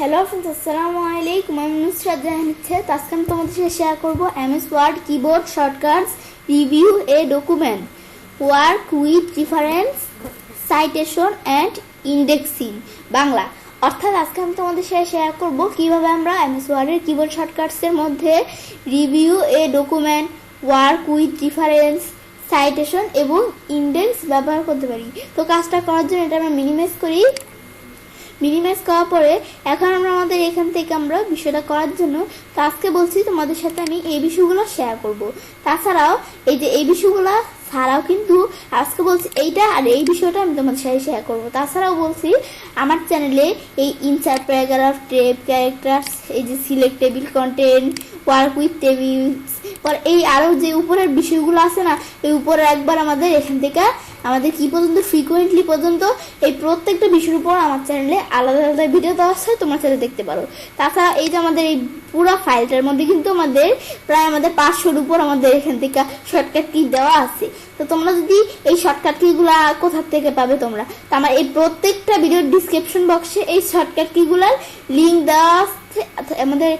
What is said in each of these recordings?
Hello friends, আসসালামু আলাইকুম। আমি নুসরাত জাহান ইচ্ছেদ। আজকে আমি তোমাদের সাথে শেয়ার করবো MS Word keyboard shortcuts review a document work with reference citation and indexing Bangla. অর্থাৎ আজকে আমি তোমাদের সাথে শেয়ার করবো কিভাবে আমরা এমএস ওয়ার্ডের কিবোর্ড শর্টকাটসের মধ্যে review a document work with reference citation এবং ইন্ডেক্স ব্যবহার করতে পারি। তো কাজটা করার জন্য এটা আমরা মিনিমাইজ করি। মিনিমাইজ করার পরে এখন আমরা আমাদের এখান থেকে আমরা বিষয়টা করার জন্য আজকে বলছি তোমাদের সাথে আমি এই বিষয়গুলো শেয়ার করব। তাছাড়াও এই বিষয়গুলো ছাড়াও কিন্তু আজকে বলছি এইটা আর এই বিষয়টা আমি তোমাদের সাথে শেয়ার করব। তাছাড়াও বলছি আমার চ্যানেলে এই ইনসার্ট প্যারাগ্রাফ টেপ ক্যারেক্টার্স, এই যে select table content, work with tables, পর এই আরও যে উপরের বিষয়গুলো আছে না, এই উপরে একবার আমাদের এখান থেকে আমাদের কি পর্যন্ত ফ্রিকোয়েন্টলি পর্যন্ত এই প্রত্যেকটা বিষয়ের উপর আমার চ্যানেলে আলাদা আলাদা ভিডিও দেওয়া আছে, তোমার চ্যানেলে দেখতে পারো। তাছাড়া এই যে আমাদের এই পুরো ফাইলটার মধ্যে কিন্তু আমাদের প্রায় 500-র উপর আমাদের এখান থেকে শর্টকাট কি দেওয়া আছে। তো তোমরা যদি এই শর্টকাট কিগুলা কোথা থেকে পাবে তোমরা, তো আমার এই প্রত্যেকটা ভিডিওর ডিসক্রিপশন বক্সে এই শর্টকাট কিগুলার লিঙ্ক দেওয়া আছে, আমাদের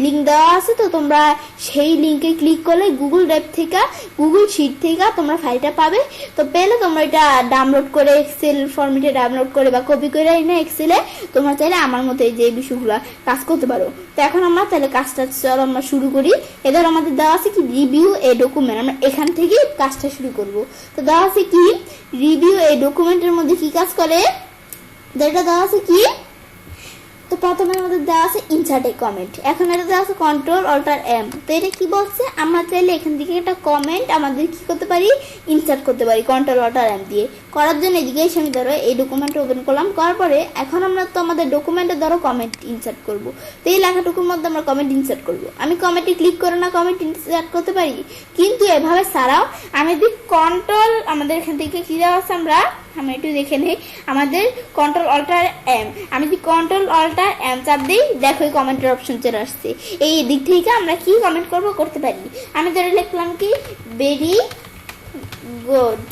লিঙ্ক দেওয়া আছে। তো তোমরা সেই লিঙ্কে ক্লিক করলে গুগল ড্রাইভ থেকে, গুগল শিট থেকে তোমরা ফাইলটা পাবে। তো পেলে তোমরা এটা ডাউনলোড করে এক্সেল ফরম্যাটে ডাউনলোড করে বা কপি করে এনে এক্সেলে তোমরা চাইলে আমার মতো এই যে বিষয়গুলো কাজ করতে পারো। তো এখন আমরা তাহলে কাজটা চলো আমরা শুরু করি। এদের আমাদের দেওয়া আছে কি রিভিউ এ ডকুমেন্ট, আমরা এখান থেকে কাজটা শুরু করব। তো দেওয়া আছে কি রিভিউ এ ডকুমেন্টের মধ্যে কি কাজ করে, এটা দেওয়া আছে কি, তো প্রথমে আমাদের দেওয়া আছে ইনসার্ট এ কমেন্ট। এখন এটা দেওয়া আছে কন্ট্রোল অল্টার এম। তো এটা কি বলছে, আমরা চাইলে এখান থেকে একটা কমেন্ট আমাদের কি করতে পারি, ইনসার্ট করতে পারি কন্ট্রোল অল্টার এম দিয়ে। করার জন্য এদিকে এসে আমি ধরো এই ডকুমেন্টটা ওপেন করলাম, করার পরে এখন আমরা তো আমাদের ডকুমেন্টে ধরো কমেন্ট ইনসার্ট করব। তো এই লেখাটুকুর মধ্যে আমরা কমেন্ট ইনসার্ট করব। আমি কমেন্টে ক্লিক করে না কমেন্ট ইনসার্ট করতে পারি, কিন্তু এভাবে ছাড়াও আমি যদি কন্ট্রোল, আমাদের এখান থেকে কি দেওয়া আছে আমরা একটু দেখে নেই, আমাদের কন্ট্রোল অল্টার এম, আমি যদি কন্ট্রোল অল্টার এম চাপ দিই, দেখো এই কমেন্টের অপশন চলে আসছে। এই দিক থেকে আমরা কি কমেন্ট করতে পারি। আমি ধরে লিখলাম কি ভেরি গুড,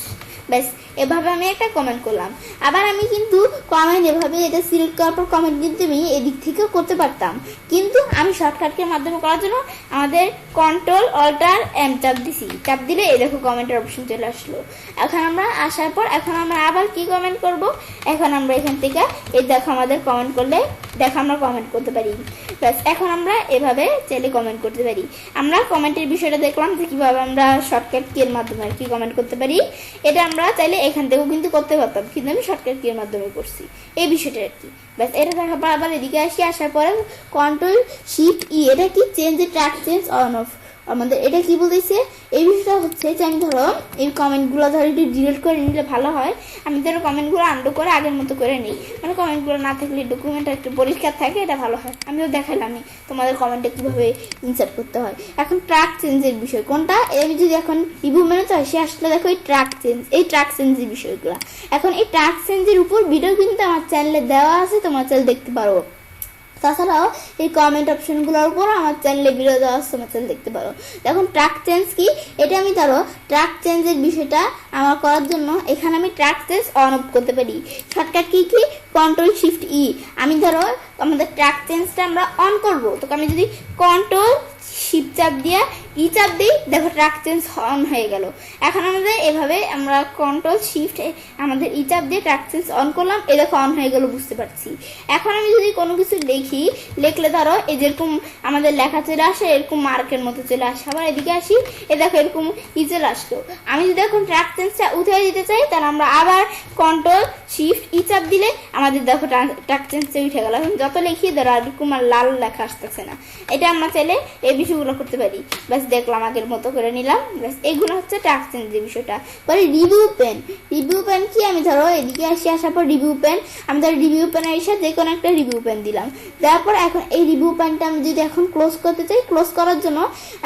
ব্যাস এভাবে আমি একটা কমেন্ট করলাম। আবার আমি কিন্তু কমেন্ট এভাবে এটা সিলেক্ট করার পর কমেন্ট কিন্তু আমি এদিক থেকেও করতে পারতাম, কিন্তু আমি শর্টকাটের মাধ্যমে করার জন্য আমাদের কন্ট্রোল অল্টার এম চাপ দিছি। চাপ দিলে এই দেখো কমেন্টের অপশন চলে আসলো। এখন আমরা আসার পর এখন আমরা আবার কি কমেন্ট করব, এখন আমরা এখান থেকে এই দেখো আমাদের কমেন্ট করলে দেখো আমরা কমেন্ট করতে পারি। ব্যাস এখন আমরা এভাবে চাইলে কমেন্ট করতে পারি। আমরা কমেন্টের বিষয়টা দেখলাম যে কিভাবে আমরা শর্টকাট কি এর মাধ্যমে আর কি কমেন্ট করতে পারি। এটা আমরা চাইলে এখান থেকেও কিন্তু করতে পারতাম, কিন্তু আমি শর্টকাট কি এর মাধ্যমে করছি এই বিষয়টা আর কি। ব্যাস এটা দেখার পর আবার এদিকে আসার পরে কন্ট্রোল শিফট ই, এটা কি change track change on of. আমাদের এটা কি বলতেছে, এই বিষয়টা হচ্ছে যে আমি ধরো এই কমেন্টগুলো ধরো একটু ডিলিট করে নিলে ভালো হয়। আমি ধরো কমেন্টগুলো আন্ডু করে আগের মতো করে নিই, মানে কমেন্টগুলো না থাকলে ডকুমেন্টটা একটু পরিষ্কার থাকে, এটা ভালো হয়। আমিও দেখালামই তোমাদের কমেন্টে কীভাবে ইনসার্ট করতে হয়। এখন ট্র্যাক চেঞ্জের বিষয় কোনটা, আমি যদি এখন রিভিউ মেনে তো সে আসলে দেখো এই ট্র্যাক চেঞ্জের বিষয়গুলো। এখন এই ট্র্যাক চেঞ্জের উপর ভিডিও কিন্তু আমার চ্যানেলে দেওয়া আছে, তোমার চ্যানেল দেখতে পারো। তাছাড়াও এই কমেন্ট অপশনগুলোর উপর আমার চ্যানেলে ভিডিও দেওয়া আছে, আমার চ্যানেল দেখতে পারো। এখন ট্র্যাক চেঞ্জ কি, এটা আমি ধরো ট্র্যাক চেঞ্জের বিষয়টা আমার করার জন্য এখানে আমি ট্র্যাক চেঞ্জ অন অফ করতে পারি। শর্টকাট কি কন্ট্রোল শিফট ই। আমি ধরো আমাদের ট্র্যাক চেঞ্জটা আমরা অন করব, তো আমি যদি কন্ট্রোল শিফট চাপ দিয়ে ই চাপ দিই, দেখো ট্র্যাক চেঞ্জ অন হয়ে গেল। এখন আমাদের এভাবে আমরা কন্ট্রোল শিফট আমাদের ই চাপ দিয়ে ট্র্যাক চেঞ্জ অন করলাম, এ দেখো অন হয়ে গেল, বুঝতে পারছি। এখন আমি যদি কোনো কিছু লিখলে ধরো এই যেরকম আমাদের লেখা চলে আসে, এরকম মার্কের মতো চলে আসে। আবার এদিকে আসি, এ দেখো এরকম ই চলে আসলো। আমি যদি এখন ট্র্যাক চেঞ্জটা উঠে দিতে চাই, তাহলে আমরা আবার কন্ট্রোল শিফট ই চাপ দিলে আমাদের দেখো ট্র্যাক চেঞ্জটা উঠে গেল। এখন যত লিখি ধরো এরকম আর লাল লেখা আসতেছে না। এটা আমরা চাইলে এই বিষয়গুলো করতে পারি। ব্যাস দেখলাম আগের মতো করে নিলাম। ব্যাস এগুলো হচ্ছে ট্র্যাক চেঞ্জের বিষয়টা। পরে রিভিউ পেন কি, আমি ধরো এদিকে আসার পর রিভিউ পেন, আমি ধরো রিভিউ পেনের এসে যে কোনো একটা রিভিউ পেন দিলাম। দেওয়ার পর এখন এই রিভিউ পেনটা আমি যদি এখন ক্লোজ করতে চাই, ক্লোজ করার জন্য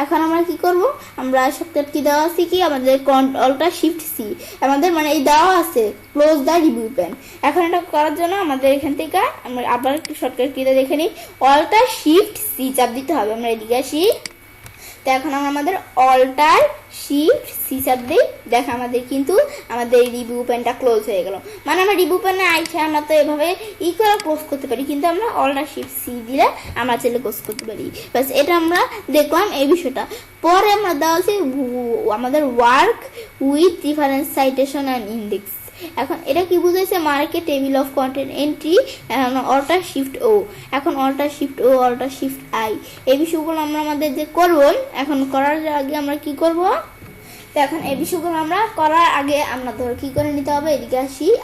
এখন আমরা কি করব, আমরা শর্টকাট কি দেওয়া আছে কি আমাদের কন্ট্রোলটা শিফট সি, আমাদের মানে এই দেওয়া আছে ক্লোজ দ্য রিভিউ পেন। এখন এটা করার জন্য আমাদের এখান থেকে আমরা আবার একটু শর্টকাট কিটা দেখে নিই, অল্টার শিফট সি চাপ দিতে হবে। আমরা এদিকে আসি, তো এখন আমরা আমাদের অল্টার শিফট সি চাপ দিই, দেখো আমাদের কিন্তু আমাদের রিভিউ পেনটা ক্লোজ হয়ে গেল। মানে আমরা রিভিউ পেনে আইসে আমরা তো এভাবে করে ক্লোজ করতে পারি, কিন্তু আমরা অল্টার শিফট সি দিলে আমরা চাইলে ক্লোজ করতে পারি। ব্যাস এটা আমরা দেখলাম এই বিষয়টা। পরে আমরা দেওয়া আছে আমাদের work with reference citation and index. এখন এটা কি বুঝাইছে, মার্কে table of content entry alt shift O, এখন alt shift O alt shift I এই বিষয়গুলো আমরা আমাদের যে করব। এখন করার আগে আমরা কি করব, তো এখন এই বিষয়গুলো আমরা করার আগে আমরা ধরো কি করে নিতে হবে, এদিকে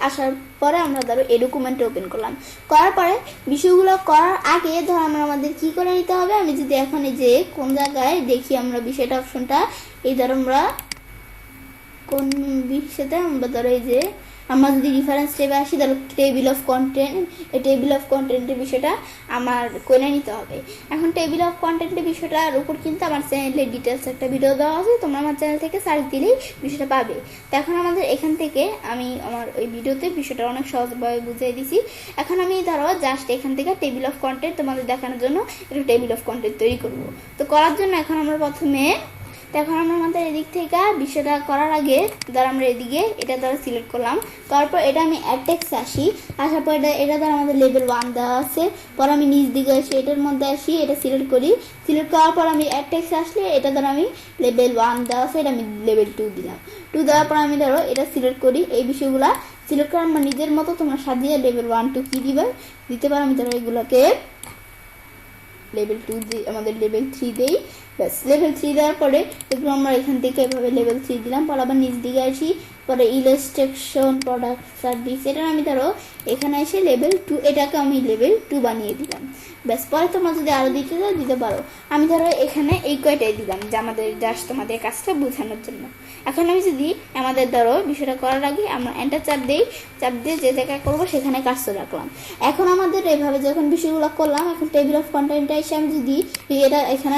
আসার পরে আমরা ধরো এই ডকুমেন্টটা ওপেন করলাম, করার পরে বিষয়গুলো করার আগে ধরো আমরা আমাদের কি করে নিতে হবে। আমি যদি এখন এই যে কোন জায়গায় দেখি আমরা বিষয়টা অপশনটা, এই ধরো আমরা কোন বিষয়তে আমরা ধরো এই যে আমরা যদি রেফারেন্স ট্যাবে আসি, ধরো টেবিল অফ কন্টেন্ট, এই টেবিল অফ কন্টেন্টের বিষয়টা আমার করে নিতে হবে। এখন টেবিল অফ কন্টেন্টের বিষয়টার উপর কিন্তু আমার চ্যানেলে ডিটেলস একটা ভিডিও দেওয়া আছে, তোমরা আমার চ্যানেল থেকে সার্চ দিলেই বিষয়টা পাবে। তো এখন আমাদের এখান থেকে আমি আমার ওই ভিডিওতে বিষয়টা অনেক সহজভাবে বুঝিয়ে দিছি। এখন আমি ধরো জাস্ট এখান থেকে টেবিল অফ কন্টেন্ট তোমাদের দেখানোর জন্য একটা টেবিল অফ কন্টেন্ট তৈরি করব। তো করার জন্য এখন আমরা প্রথমে, এখন আমরা আমাদের এদিক থেকে বিষয়টা করার আগে ধর আমরা এদিকে এটা ধরো সিলেক্ট করলাম, তারপর এটা আমি অ্যাড টেক্সট আসার পর এটা ধর আমাদের লেভেল 1 দেওয়া আছে। পর আমি নিচ দিকে আসি, এটার মধ্যে আসি, এটা সিলেক্ট করি, সিলেক্ট করার পর আমি অ্যাড টেক্সট আসলে এটা ধর আমি লেভেল 1 দেওয়া আছে, এটা আমি লেভেল 2 দিলাম। 2 দেওয়ার পর আমি ধরো এটা সিলেক্ট করি, এই বিষয়গুলো সিলেক্ট করে আমার নিজের মতো তোমরা সাজিয়ে লেভেল 1 2 কি দিতে পারো। আমি ধরো এগুলোকে লেভেল 2 আমাদের লেভেল 3 দেই। ব্যাস লেভেল 3 দেওয়ার পরে এগুলো আমরা এখান থেকে এভাবে লেভেল 3 দিলাম। পর আবার নিচ দিকে আসি, পরে ইলাস্ট্রেশন প্রোডাক্ট সার্ভিস এটা আমি ধরো এখানে এসে লেভেল 2, এটাকে আমি লেভেল 2 বানিয়ে দিলাম। ব্যাস পরে তোমরা যদি আরো দিতে চাও দিতে পারো। আমি ধরো এখানে এই কয়টাই দিলাম যে আমাদের জাস্ট তোমাদের কাজটা বোঝানোর জন্য। এখন আমি যদি আমাদের ধরো বিষয়টা করার আগে আমরা এন্টার চাপ দিয়ে যে জায়গায় করবো সেখানে কাজটা রাখলাম। এখন আমাদের এভাবে যখন বিষয়গুলো করলাম, এখন টেবিল অফ কন্টেন্টে এসে আমি যদি এটা এখানে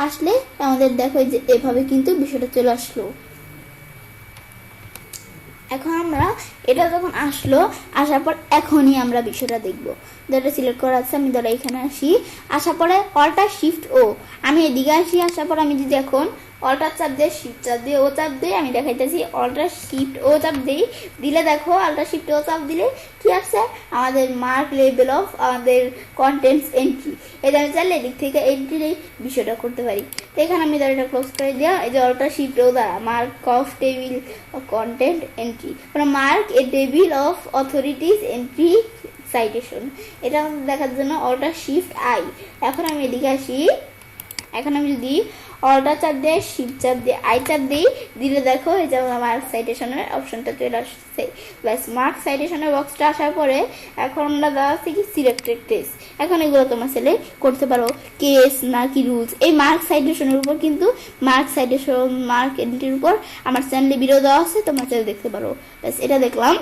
আসলে আমাদের দেখো যে এভাবে কিন্তু বিষয়টা চলে আসলো। এখন আমরা এটা যখন আসার পর এখনই আমরা বিষয়টা দেখবো। যেটা সিলেক্ট করা আছে আমি ধরো এখানে আসার পরে অল্টার শিফট ও, আমি এদিকে আসার পর আমি যদি এখন অল্টার চাপ দিয়ে শিফট চাপ দিয়ে ও চাপ দিয়ে আমি দেখাইতেছি অল্টার শিফট ও চাপ দিলে দেখো অল্টার শিফট ও চাপ দিলে কি আছে, আমাদের মার্ক লেভেল অফ আমাদের কন্টেন্টস এন্ট্রি, এটা আমি চাইলে এদিক থেকে এন্ট্রির এই বিষয়টা করতে পারি। তো এখানে আমি ধরো এটা ক্লোজ করে দেওয়া, এই যে অল্টার শিফট ও দ্বারা mark of table of content entry, মানে mark a table of authorities entry citation, এটা আমাদের দেখার জন্য অল্টার শিফট আই। এখন আমি এদিকে আসি, এখন আমি যদি অল্টার চাপ দিয়ে শিফট চাপ দিয়ে আই চাপ দিলে দেখো এই যে মার্ক সাইটেশনের অপশনটা চলে আসছে। ব্যাস মার্ক সাইটেশনের বক্সটা আসার পরে এখন আমরা দেওয়া আছে কি সিলেক্টেড টেক্সট। এখন এগুলো তোমরা সিলেক্ট করতে পারো কেস না কি রুলস। এই মার্ক সাইটেশনের উপর কিন্তু মার্ক সাইটেশন মার্ক এন্ট্রির উপর আমার চ্যানেলে ভিডিও দেওয়া আছে, তোমরা চ্যানেল দেখতে পারো। ব্যাস এটা দেখলাম।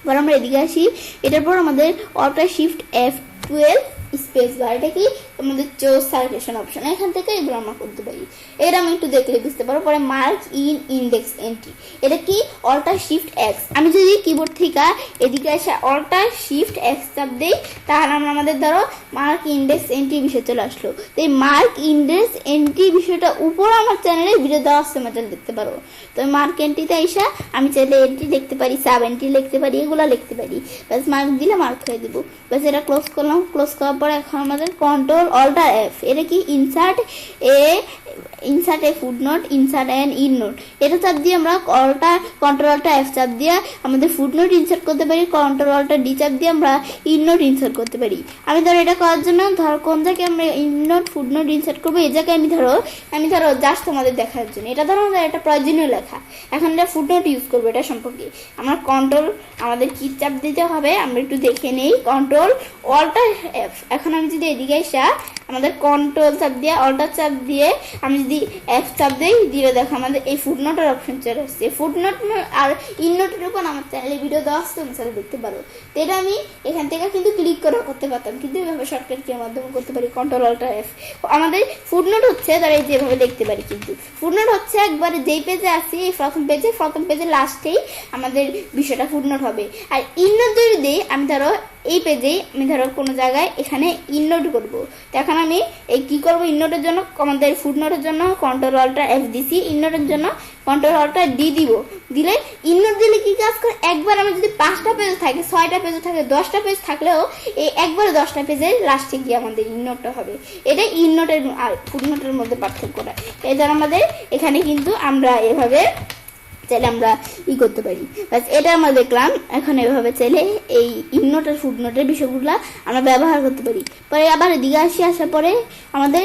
এবার আমরা এদিকে আসি, এটার পর আমাদের alter shift F12 space bar, এটা কি আমাদের চোজ সাইটেশন অপশন, এখান থেকে এগুলো আমরা করতে পারি। এটা আমি একটু দেখলে বুঝতে পারো। পরে মার্ক ইন ইন্ডেক্স এন্ট্রি, এটা কি অল্টার শিফট এক্স। আমি যদি কিবোর্ড থেকে এদিকে এসে অল্টার শিফট এক্স চাপ দিই তাহলে আমরা আমাদের ধরো মার্ক ইন্ডেক্স এন্ট্রি বিষয় চলে আসলো। তো এই মার্ক ইন্ডেক্স এন্ট্রি বিষয়টা উপর আমার চ্যানেলে ভিডিও দেওয়া আছে, আমার চ্যানেল দেখতে পারো। তো মার্ক এন্ট্রিতে এসে আমি চাইলে এন্ট্রি লিখতে পারি, সাব এন্ট্রি লিখতে পারি, এগুলো লিখতে পারি। ব্যাস মার্ক দিলে মার্ক হয়ে দেবো। ব্যাস এটা ক্লোজ করলাম। ক্লোজ করার পরে এখন আমাদের কন্ট্রোল অল্টার এফ, এটা কি insert a footnote, insert N in note, এটা চাপ দিয়ে আমরা কন্ট্রোল অল্টার এফ চাপ দিয়ে আমাদের ফুটনোট ইনসার্ট করতে পারি, কন্ট্রোল অল্টার ডি চাপ দিয়ে আমরা ইন নোট ইনসার্ট করতে পারি। আমি ধরো এটা করার জন্য ধরো কোন জায়গায় আমরা ইন নোট ফুটনোট ইনসার্ট করবো, এই জায়গায় আমি ধরো জাস্ট তোমাদের দেখার জন্য এটা ধরো এটা প্রয়োজনীয় লেখা। এখন এটা ফুটনোট ইউজ করবো, এটা সম্পর্কে আমরা কন্ট্রোল আমাদের কি চাপ দিতে হবে আমরা একটু দেখে নেই, কন্ট্রোল অল্টার এফ। এখন আমি যদি এদিকে আসা আমাদের কন্ট্রোল চাপ দিয়ে অল্টার চাপ দিয়ে আমি যদি এফ চাপ দিলে দেখো আমাদের এই ফুটনোটের অপশন চলে আসছে। ফুটনোট আর ইননোটের উপর আমার চ্যানেলে ভিডিও দেওয়া আসছে, তুমি চ্যানেল দেখতে পারো। তো এটা আমি এখান থেকে কিন্তু ক্লিক করে করতে পারতাম, কিন্তু এইভাবে শর্টকাট কির মাধ্যমে করতে পারি কন্ট্রোল অল্টার এফ। আমাদের ফুটনোট হচ্ছে তারা এই যেভাবে দেখতে পারি, কিন্তু ফুটনোট হচ্ছে একবারে যেই পেজে আসি এই প্রথম পেজে লাস্টেই আমাদের বিষয়টা ফুটনোট হবে। আর ইননোট যদি দিই আমি ধরো এই পেজে আমি ধরো কোনো জায়গায় এখানে ইননোট করব। তো এখন আমি এই কি করব, ইননোটের জন্য আমাদের ফুটনোটের জন্য Ctrl+Alt+F দিছি, ইননোটের জন্য Ctrl+Alt+D দিব। দিলে ইননোট দিলে কি কাজ করে, একবার আমার যদি 5টা পেজ থাকে, 6টা পেজ থাকে, 10টা পেজ থাকলেও এই একবারে 10টা পেজের লাস্টে গিয়ে আমাদের ইননোটটা হবে। এটা ইননোটের আর ফুটনোটের মধ্যে পার্থক্যটা। এই ধর আমাদের এখানে কিন্তু আমরা এভাবে চাইলে আমরা করতে পারি। বাস এটা আমরা দেখলাম। এখন এভাবে চাইলে এই ইননোটের ফুটনোটের বিষয়গুলো আমরা ব্যবহার করতে পারি। পরে আবার এদিকে আসার পরে আমাদের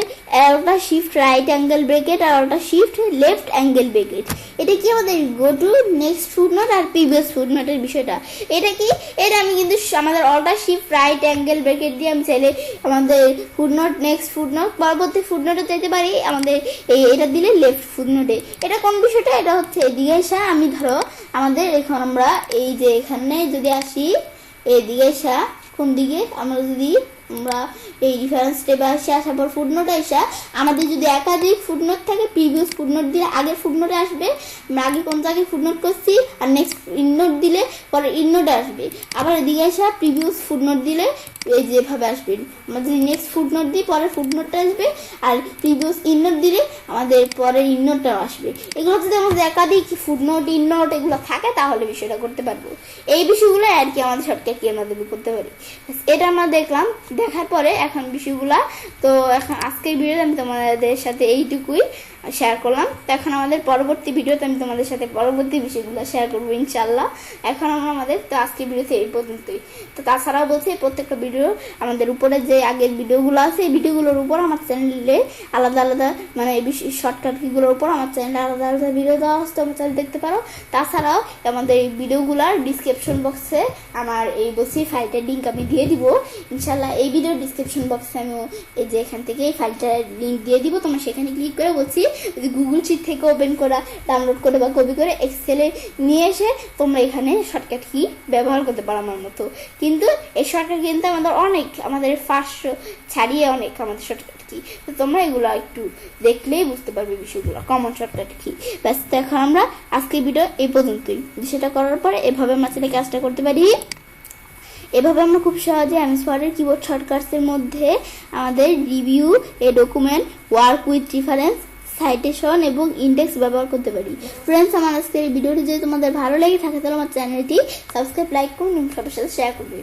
একটা শিফট রাইট অ্যাঙ্গেল ব্রেকেট আর একটা শিফট লেফট অ্যাঙ্গেল ব্রেকেট। এটা কি আমাদের গো টু নেক্সট ফুটনোট আর প্রিভিয়াস ফুটনোটের বিষয়টা। এটা কি, এটা আমি কিন্তু আমাদের alt shift right angle bracket দিয়ে আমি চাইলে আমাদের ফুটনোট নেক্সট ফুটনোট পরবর্তী ফুটনোটে চাইতে পারি, আমাদের এটা দিলে লেফট ফুটনোটে। এটা কোন বিষয়টা, এটা হচ্ছে এদিকে আমি ধরো আমাদের এখন আমরা এই যে এখানে যদি আসি, এদিকে কোন দিকে আমরা যদি আমরা এই রেফারেন্স টেবে আসার পর ফুটনোটে আমাদের যদি একাধিক ফুটনোট থাকে, প্রিভিয়াস ফুটনোট দিলে আগের ফুটনোটে আসবে, আমরা আগে কোন জায়গায় ফুটনোট করছি আর নেক্সট ইননোট দিলে পরে ইননোটে আসবে। আবার এদিকে প্রিভিয়াস ফুটনোট দিলে এই যেভাবে আসবে, আমরা যদি নেক্সট ফুটনোট দিই পরে ফুটনোটটা আসবে, আর প্রিভিয়াস ইননোট দিলে আমাদের পরের ইননোটটাও আসবে। এগুলো যদি আমাদের একাধিক ফুটনোট ইননোট এগুলো থাকে তাহলে বিষয়টা করতে পারবো। এই বিষয়গুলো আর কি আমাদের শর্টকাট কি আমরা করতে পারি। এটা আমরা দেখলাম, দেখার পরে এখন বিষয়গুলা তো এখন আজকের ভিডিওতে আমি তোমাদের সাথে এইটুকুই শেয়ার করলাম। তো এখন আমাদের পরবর্তী ভিডিওতে আমি তোমাদের সাথে পরবর্তী বিষয়গুলো শেয়ার করবো ইনশাল্লাহ। এখন আমরা আমাদের তো আজকের ভিডিওতে এই পর্যন্তই। তো তাছাড়াও বলছি প্রত্যেকটা ভিডিও আমাদের উপরে যে আগের ভিডিওগুলো আছে এই ভিডিওগুলোর উপর আমার চ্যানেলে আলাদা আলাদা মানে এই শর্টকাট কিগুলোর উপর আমার চ্যানেলে আলাদা আলাদা ভিডিও দেওয়া আসতে আমার চ্যানেল দেখতে পারো। তাছাড়াও আমাদের এই ভিডিওগুলোর ডিসক্রিপশন বক্সে আমার এই বসি ফাইলটার লিঙ্ক আমি দিয়ে দিব ইনশাল্লাহ। এই ভিডিওর ডিসক্রিপশন বক্সে আমি এই যে এখান থেকে এই ফাইলটার লিঙ্ক দিয়ে দিব, তোমরা সেখানে ক্লিক করে বলছি যদি গুগল শিট থেকে ওপেন করা ডাউনলোড করে বা কপি করে এক্সেলে নিয়ে এসে তোমরা এখানে শর্টকাট কি ব্যবহার করতে পারো আমার মতো। কিন্তু এই শর্টকাট কিন্তু আমাদের 500 ছাড়িয়ে অনেক আমাদের শর্টকাট কি, তো তোমরা এগুলো একটু দেখলেই বুঝতে পারবে বিষয়গুলো কমন শর্টকাট কি। ব্যাস এখন আমরা আজকের ভিডিও এই পর্যন্তই। সেটা করার পরে এভাবে আমরা সেটা কাজটা করতে পারি। এভাবে আমরা খুব সহজে এমএস ওয়ার্ডের কিবোর্ড শর্টকাটসের মধ্যে আমাদের review, a document, work with reference, citation এবং ইন্ডেক্স ব্যবহার করতে পারি। ফ্রেন্ডস, আমার আজকের এই ভিডিওটি যদি তোমাদের ভালো লেগে থাকে তাহলে আমার চ্যানেলটি সাবস্ক্রাইব, লাইক করুন এবং সবার সাথে শেয়ার করবে।